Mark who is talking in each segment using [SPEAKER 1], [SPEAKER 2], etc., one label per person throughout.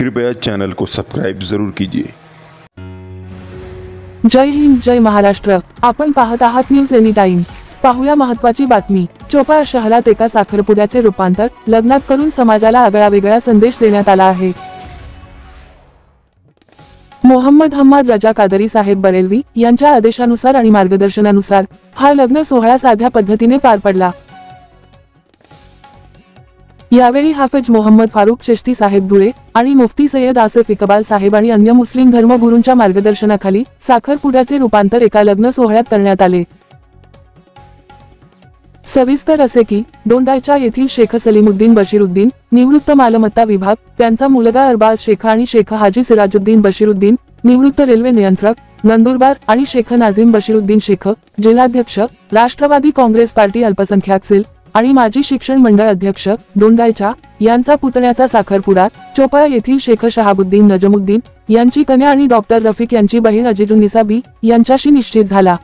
[SPEAKER 1] कृपया चैनल को सब्सक्राइब जरूर कीजिए।
[SPEAKER 2] जय हिंद, जय महाराष्ट्र। आपण पाहत आहात न्यूज एनी टाइम। पाहूया महत्त्वाची बातमी। चोपडा शहरात एका साखरपुड्याचे रूपांतर लग्नात करून समाजाला आगळावेगळा संदेश देण्यात आला आहे। मोहम्मद हम्माद रजा कादरी साहेब बरेलवी यांच्या आदेशानुसार आणि मार्गदर्शनानुसार हा लग्न सोहळा साध्या पद्धतीने पार पडला। यावेळी हाफिज मोहम्मद फारूक चिश्ती साहेब धुळे आणि मुफ्ती सय्यद आसिफ इकबाल साहेब आणि अन्य मुस्लिम धर्मगुरूंच्या मार्गदर्शनाखाली साखरपुड्याचे रूपांतर एका लग्न सोहळ्यात करण्यात आले। सविस्तर असे की दोंडाईचा येथील शेख सलीमुद्दीन बशीरुद्दीन निवृत्त मालमत्ता विभाग, त्यांचा मुलगा अरबाज शेख आणि शेख हाजी सिराजुद्दीन बशीरुद्दीन निवृत्त रेल्वे नियंत्रक नंदुरबार आणि शेख नाझीम बशीरुद्दीन शेख जिल्हाध्यक्ष राष्ट्रवादी काँग्रेस पार्टी अल्पसंख्याक सेल आणि माजी शिक्षण मंडळ अध्यक्ष दोंडाईचा यांचा पुतण्याचा साखरपुडा चोपडा येथील शेख शहाबुद्दीन नजमुद्दीन यांची कन्या आणि डॉक्टर रफिक यांची बहीण अजिजुन्निसा बी यांच्याशी निश्चित झाला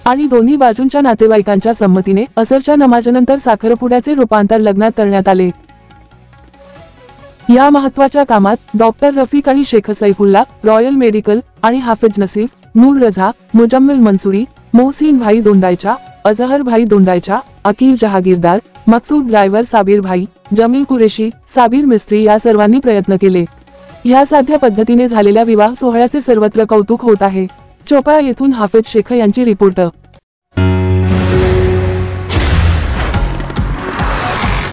[SPEAKER 2] आणि दोन्ही बाजूंच्या नातेवाईकांच्या संमतीने असरच्या नमाजनंतर साखरपुड्याचे रूपांतर लग्नात करण्यात आले। या महत्त्वाच्या कामात डॉक्टर रफिक आणि शेख सैफुल्ला रॉयल मेडिकल आणि हाफिज नसीफ नूर रझा मुजम्मिल मंसुरी मोहसिन भाई दोंडाईचा अजहर भाई दोंडाईचा अकील जहागीरदार मकसूद ड्रायव्हर साबीर भाई जमील कुरेशी साबीर मिस्त्री या सर्वांनी प्रयत्न केले। या साध्या पद्धतीने झालेल्या विवाह सोहळ्याचे सर्वत्र कौतुक होत आहे। चोपडा येथून हाफिज शेख यांची रिपोर्ट।